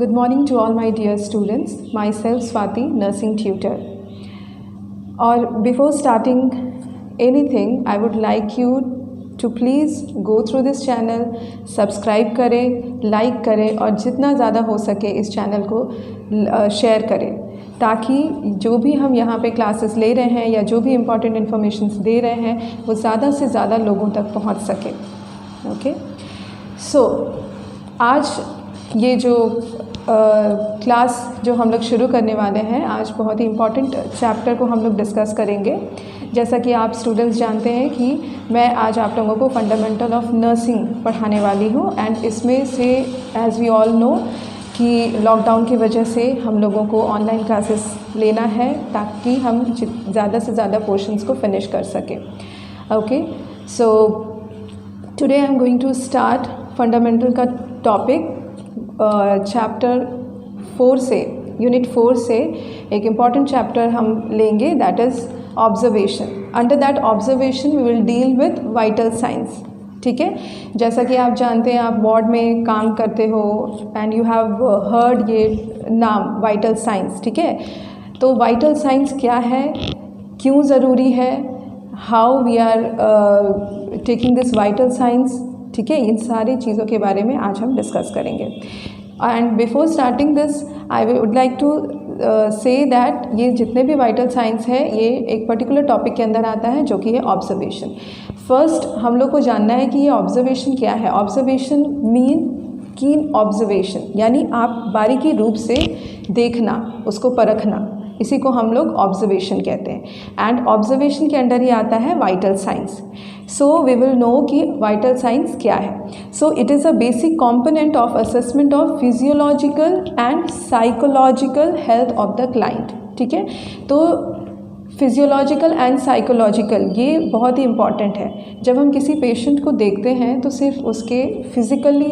Good morning to all my dear students. Myself Swati, nursing tutor. Or before starting anything, I would like you to please go through this channel, subscribe करें, like करें और जितना ज़्यादा हो सके इस channel को share करें, ताकि जो भी हम यहाँ पे क्लासेस ले रहे हैं या जो भी इम्पॉर्टेंट इन्फॉर्मेशंस दे रहे हैं वो ज़्यादा से ज़्यादा लोगों तक पहुँच सके. ओके, सो आज ये जो क्लास जो हम लोग शुरू करने वाले हैं, आज बहुत ही इम्पॉर्टेंट चैप्टर को हम लोग डिस्कस करेंगे. जैसा कि आप स्टूडेंट्स जानते हैं कि मैं आज आप लोगों को फंडामेंटल ऑफ नर्सिंग पढ़ाने वाली हूँ. एंड इसमें से एज़ वी ऑल नो कि लॉकडाउन की वजह से हम लोगों को ऑनलाइन क्लासेस लेना है ताकि हम ज़्यादा से ज़्यादा पोर्शंस को फिनिश कर सकें. Okay, so today I am going to start fundamental का टॉपिक. चैप्टर 4 से, यूनिट 4 से एक इम्पॉर्टेंट चैप्टर हम लेंगे, that is observation. Under that observation we will deal with vital science. ठीक है, जैसा कि आप जानते हैं, आप वार्ड में काम करते हो एंड यू हैव हर्ड ये नाम वाइटल साइंस. ठीक है, तो वाइटल साइंस क्या है, क्यों ज़रूरी है, how we are taking this vital science. ठीक है, इन सारी चीज़ों के बारे में आज हम डिस्कस करेंगे. And before starting this I would like to say that ये जितने भी वाइटल साइंस है ये एक पर्टिकुलर टॉपिक के अंदर आता है जो कि है ऑब्जर्वेशन. फर्स्ट हम लोग को जानना है कि ये ऑब्जर्वेशन क्या है. ऑब्जर्वेशन मीन कीन ऑब्जर्वेशन, यानी आप बारीकी रूप से देखना, उसको परखना, इसी को हम लोग ऑब्जर्वेशन कहते हैं. एंड ऑब्जर्वेशन के अंडर ही आता है vital signs. So we will know कि वाइटल साइंस क्या है. So it is a basic component of assessment of physiological and psychological health of the client. ठीक है, तो फिजियोलॉजिकल एंड साइकोलॉजिकल ये बहुत ही इम्पॉर्टेंट है. जब हम किसी पेशेंट को देखते हैं तो सिर्फ उसके फिज़िकल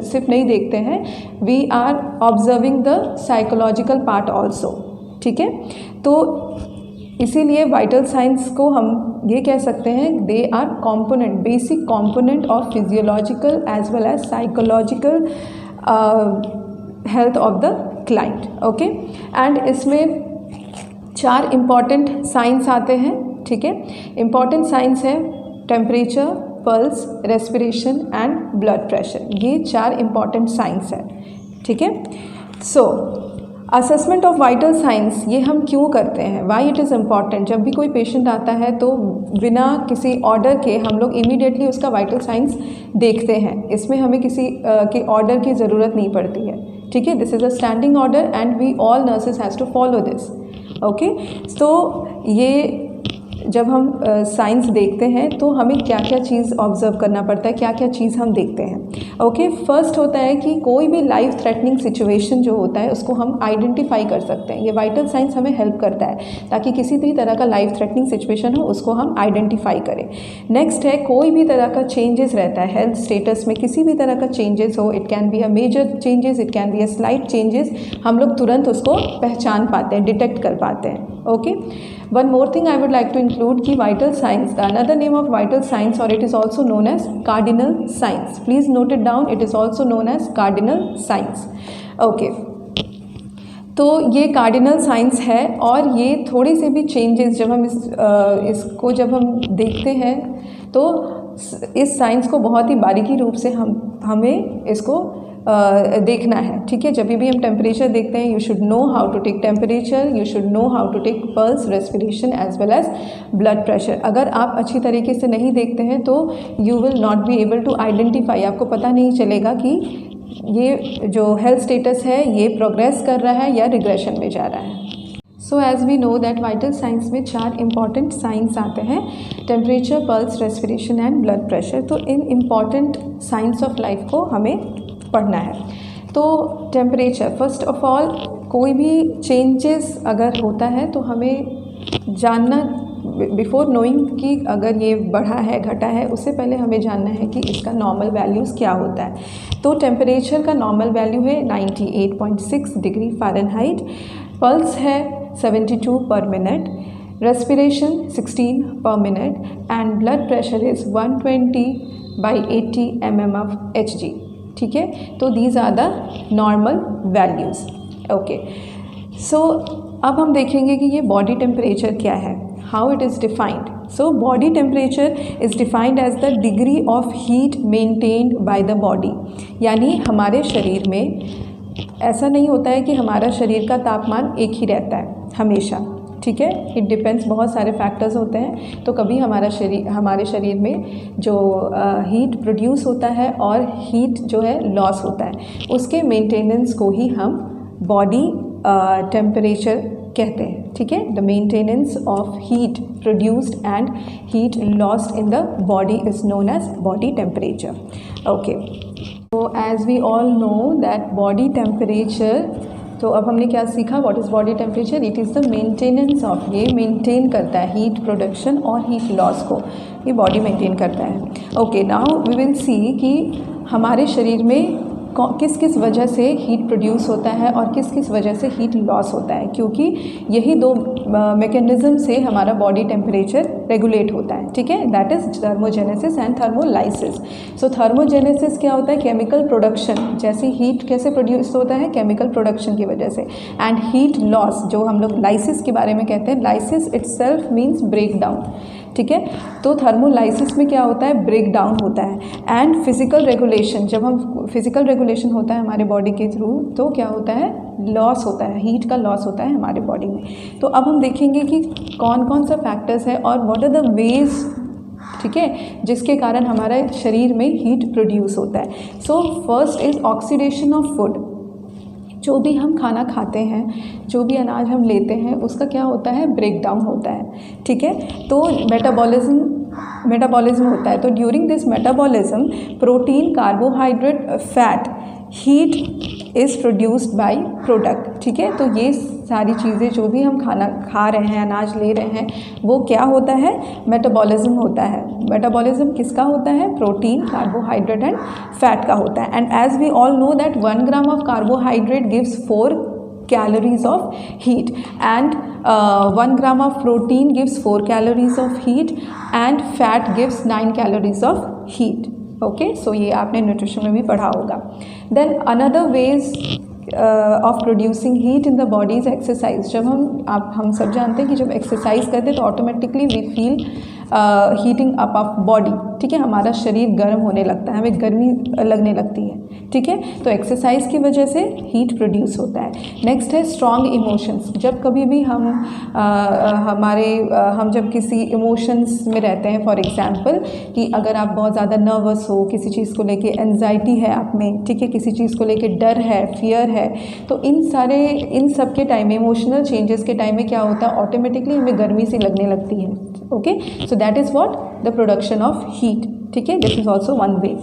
सिर्फ नहीं देखते हैं, we are observing the psychological part also. ठीक है, तो इसीलिए वाइटल साइंस को हम ये कह सकते हैं they are component, basic component of physiological as well as psychological health of the client. Okay, and इसमें 4 इम्पॉर्टेंट साइंस आते हैं. ठीक है, इम्पॉर्टेंट साइंस है temperature, pulse, respiration and blood pressure. ये 4 इम्पॉर्टेंट साइंस है. ठीक है, so assessment of vital signs ये हम क्यों करते हैं, वाई इट इज़ इम्पॉर्टेंट. जब भी कोई पेशेंट आता है तो बिना किसी ऑर्डर के हम लोग इमीडिएटली उसका वाइटल साइंस देखते हैं. इसमें हमें किसी के ऑर्डर की ज़रूरत नहीं पड़ती है. ठीक है, this is a standing order and we all nurses has to follow this. Okay, तो ये जब हम साइंस देखते हैं तो हमें क्या क्या चीज़ ऑब्जर्व करना पड़ता है, क्या क्या चीज़ हम देखते हैं. ओके, फर्स्ट होता है कि कोई भी लाइफ थ्रेटनिंग सिचुएशन जो होता है उसको हम आइडेंटिफाई कर सकते हैं. ये वाइटल साइंस हमें हेल्प करता है ताकि किसी भी तरह का लाइफ थ्रेटनिंग सिचुएशन हो उसको हम आइडेंटिफाई करें. नेक्स्ट है कोई भी तरह का चेंजेस रहता है हेल्थ स्टेटस में, किसी भी तरह का चेंजेस हो, it can be a major changes, it can be a slight changes, हम लोग तुरंत उसको पहचान पाते हैं, डिटेक्ट कर पाते हैं. Okay, one more thing I would like to include कि vital signs, the another name of vital signs or it is also known as cardinal signs. Please note it down, it is also known as cardinal signs. Okay, तो ये cardinal science है और ये थोड़ी सी भी changes जब हम इसको जब हम देखते हैं तो इस साइंस को बहुत ही बारीकी रूप से हमें इसको देखना है. ठीक है, जब भी हम टेम्परेचर देखते हैं, you should know how to take temperature, you should know how to take pulse, respiration as well as blood pressure. अगर आप अच्छी तरीके से नहीं देखते हैं तो you will not be able to identify, आपको पता नहीं चलेगा कि ये जो हेल्थ स्टेटस है ये प्रोग्रेस कर रहा है या रिग्रेशन में जा रहा है. So as we know that vital signs में 4 इम्पॉर्टेंट साइंस आते हैं, temperature, pulse, respiration and blood pressure. तो इन इम्पॉर्टेंट साइंस ऑफ लाइफ को हमें पढ़ना है. तो टेम्परेचर, फर्स्ट ऑफ ऑल कोई भी चेंजेस अगर होता है तो हमें जानना, बिफोर नोइंग कि अगर ये बढ़ा है घटा है, उससे पहले हमें जानना है कि इसका नॉर्मल वैल्यूज़ क्या होता है. तो टेम्परेचर का नॉर्मल वैल्यू है 98.6 डिग्री फ़ारेनहाइट, पल्स है 72 पर minute, respiration 16 per minute and blood pressure is 120/80 mm of Hg. ठीक है, तो these are the normal values. Okay, so अब हम देखेंगे कि ये बॉडी टेम्परेचर क्या है, how it is defined. So body temperature is defined as the degree of heat maintained by the body. यानी हमारे शरीर में ऐसा नहीं होता है कि हमारा शरीर का तापमान एक ही रहता है हमेशा, ठीक है, इट डिपेंड्स, बहुत सारे फैक्टर्स होते हैं। तो कभी हमारे शरीर में जो हीट प्रोड्यूस होता है और हीट जो है लॉस होता है, उसके मेंटेनेंस को ही हम बॉडी टेम्परेचर कहते हैं, ठीक है। The maintenance of heat produced and heat lost in the body is known as body temperature. Okay, तो as we all know that body temperature, तो अब हमने क्या सीखा, what is body temperature, it is the maintenance of, ये maintain करता है heat production और हीट लॉस को, ये बॉडी मेंटेन करता है। Okay, now we will see कि हमारे शरीर में किस किस वजह से हीट प्रोड्यूस होता है और किस किस वजह से हीट लॉस होता है, क्योंकि यही दो मैकेनिज्म से हमारा बॉडी टेम्परेचर रेगुलेट होता है, ठीक है, that is thermogenesis and thermolysis. So thermogenesis क्या होता है, केमिकल प्रोडक्शन, जैसे हीट कैसे प्रोड्यूस होता है, केमिकल प्रोडक्शन की वजह से। एंड हीट लॉस जो हम लोग लाइसिस के बारे में कहते हैं, lysis itself means break down, ठीक है। तो थर्मोलाइसिस में क्या होता है, ब्रेक डाउन होता है। एंड फिजिकल रेगुलेशन, जब हम फिजिकल रेगुलेशन होता है हमारे बॉडी के थ्रू, तो क्या होता है, लॉस होता है, हीट का लॉस होता है हमारे बॉडी में। तो अब हम देखेंगे कि कौन कौन सा फैक्टर्स है और व्हाट आर द वेज, ठीक है, जिसके कारण हमारे शरीर में हीट प्रोड्यूस होता है। So first is oxidation of food. जो भी हम खाना खाते हैं, जो भी अनाज हम लेते हैं, उसका क्या होता है, ब्रेक डाउन होता है, ठीक है। तो मेटाबॉलिज्म होता है। तो during this metabolism protein, carbohydrate, fat, heat is produced by product, ठीक है। तो ये सारी चीज़ें जो भी हम खाना खा रहे हैं, अनाज ले रहे हैं, वो क्या होता है, मेटाबॉलिज्म होता है। मेटाबॉलिज्म किसका होता है, प्रोटीन, कार्बोहाइड्रेट एंड फैट का होता है। And as we all know that 1 gram of carbohydrate gives 4 calories of heat and 1 gram of protein gives 4 calories of heat and fat gives 9 calories of heat. Okay, so ये आपने nutrition में भी पढ़ा होगा। Then another ways of producing heat in the body is exercise. जब हम सब जानते हैं कि जब एक्सरसाइज करते हैं तो automatically we feel heating up of body, ठीक है, हमारा शरीर गर्म होने लगता है, हमें गर्मी लगने लगती है, ठीक है। तो एक्सरसाइज की वजह से हीट प्रोड्यूस होता है। नेक्स्ट है स्ट्रॉन्ग इमोशंस। जब कभी भी हम जब किसी इमोशंस में रहते हैं, फॉर एग्जांपल कि अगर आप बहुत ज़्यादा नर्वस हो, किसी चीज़ को लेके एंजाइटी है आप में, ठीक है, किसी चीज़ को लेके डर है, फियर है, तो इन सब के टाइम में, इमोशनल चेंजेस के टाइम में क्या होता है, ऑटोमेटिकली हमें गर्मी सी लगने लगती है। Okay, so that is what, the production of heat, ठीक है, this is also one way.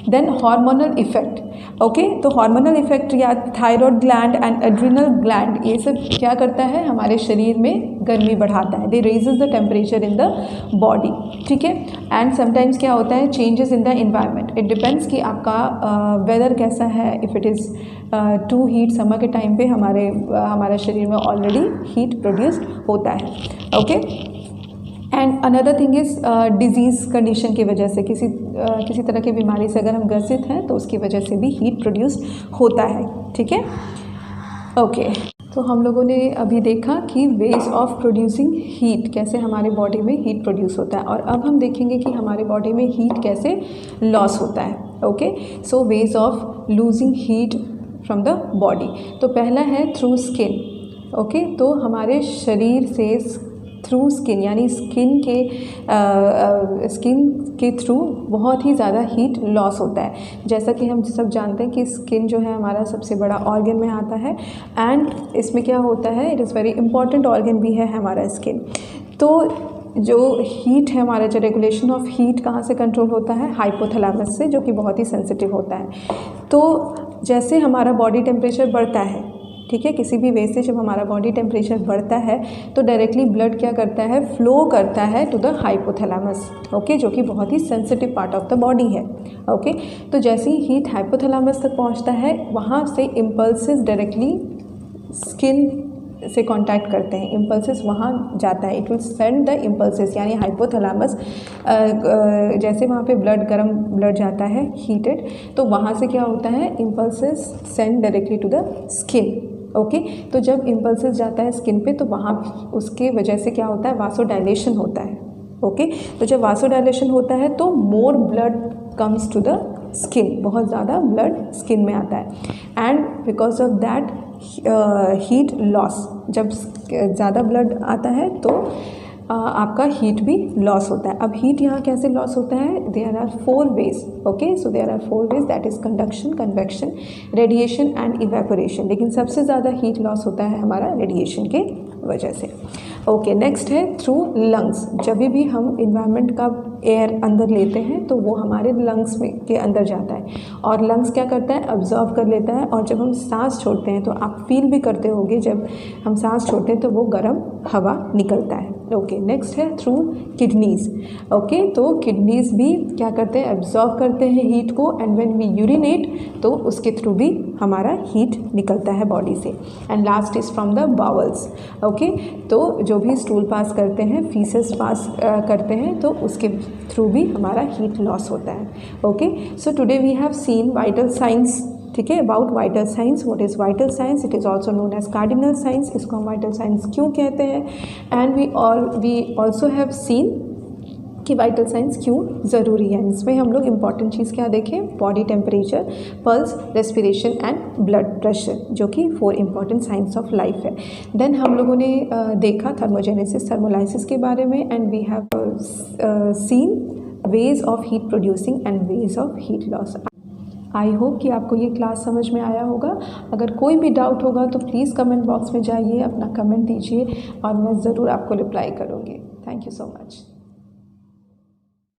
Then hormonal effect. Okay, तो हार्मोनल इफेक्ट या thyroid gland and adrenal gland, ये सब क्या करता है, हमारे शरीर में गर्मी बढ़ाता है, they raises the temperature in the body, ठीक है। एंड समटाइम्स क्या होता है, changes in the environment, it depends कि आपका वेदर कैसा है। If it is too heat, summer के टाइम पे हमारे शरीर में ऑलरेडी हीट प्रोड्यूस होता है। Okay, and another thing is disease condition की वजह से, किसी तरह की बीमारी से अगर हम ग्रसित हैं तो उसकी वजह से भी हीट प्रोड्यूस होता है, ठीक है। ओके, तो हम लोगों ने अभी देखा कि वेज ऑफ प्रोड्यूसिंग हीट, कैसे हमारे बॉडी में हीट प्रोड्यूस होता है, और अब हम देखेंगे कि हमारे बॉडी में हीट कैसे लॉस होता है। Okay, so ways of losing heat from the body. तो पहला है थ्रू स्किन। ओके, तो हमारे शरीर से थ्रू स्किन, यानी स्किन के थ्रू बहुत ही ज़्यादा हीट लॉस होता है। जैसा कि हम सब जानते हैं कि स्किन जो है हमारा सबसे बड़ा ऑर्गन में आता है, एंड इसमें क्या होता है, it is very important organ भी है हमारा स्किन। तो जो हीट है हमारा, जो रेगुलेशन ऑफ हीट कहाँ से कंट्रोल होता है, हाइपोथैलेमस से, जो कि बहुत ही सेंसिटिव होता है। तो जैसे हमारा बॉडी टेम्परेचर बढ़ता है, ठीक है, किसी भी वे से जब हमारा बॉडी टेम्परेचर बढ़ता है तो डायरेक्टली ब्लड क्या करता है, फ्लो करता है टू द हाइपोथैलेमस, ओके, जो कि बहुत ही sensitive part of the body है। ओके, तो जैसे ही हीट हाइपोथैलेमस तक पहुंचता है, वहां से इम्पल्सेस डायरेक्टली से कांटेक्ट करते हैं, इम्पल्सेस वहाँ जाता है, it will send the impulses, यानी हाइपोथैलेमस जैसे वहाँ पे गर्म ब्लड जाता है हीटेड, तो वहाँ से क्या होता है, impulses send directly to the skin. Okay तो जब इम्पल्सेस जाता है स्किन पे तो वहाँ उसके वजह से क्या होता है, वासोडाइलेशन होता है। ओके तो जब वासोडाइलेशन होता है तो more blood comes to the skin, बहुत ज़्यादा ब्लड स्किन में आता है, and because of that heat loss, जब ज़्यादा ब्लड आता है तो आपका हीट भी लॉस होता है। अब हीट यहाँ कैसे लॉस होता है, there are 4 ways. Okay so there are 4 ways, that is conduction, convection, radiation and evaporation, लेकिन सबसे ज़्यादा हीट लॉस होता है हमारा रेडिएशन के वजह से। ओके नेक्स्ट है थ्रू लंग्स, जब भी हम इन्वायरमेंट का एयर अंदर लेते हैं तो वो हमारे लंग्स में के अंदर जाता है, और लंग्स क्या करता है, ऑब्जर्व कर लेता है, और जब हम सांस छोड़ते हैं तो आप फील भी करते होंगे, जब हम सांस छोड़ते हैं तो वो गर्म हवा निकलता है। ओके नेक्स्ट है थ्रू किडनीज। ओके तो किडनीज भी क्या करते हैं, एब्जॉर्व करते हैं हीट को, एंड व्हेन वी यूरिनेट तो उसके थ्रू भी हमारा हीट निकलता है बॉडी से। And last is from the bowls. Okay तो जो भी स्टूल पास करते हैं, फीसेस पास करते हैं, तो उसके थ्रू भी हमारा हीट लॉस होता है। Okay so today we have seen vital science, ठीक है, about vital science. What is vital science, it is also known as cardinal science, इसको हम वाइटल साइंस क्यों कहते हैं, and we also have seen कि वाइटल साइंस क्यों ज़रूरी है। इसमें हम लोग इंपॉर्टेंट चीज़ क्या देखें, body temperature, pulse, respiration and blood pressure, जो कि 4 इंपॉर्टेंट साइंस ऑफ लाइफ है। देन हम लोगों ने देखा थर्मोजेनेसिस, थर्मोलाइसिस के बारे में, and we have seen ways of heat producing and ways of heat loss. I hope कि आपको ये क्लास समझ में आया होगा। अगर कोई भी डाउट होगा तो प्लीज़ कमेंट बॉक्स में जाइए, अपना कमेंट दीजिए और मैं ज़रूर आपको रिप्लाई करूँगी। Thank you so much.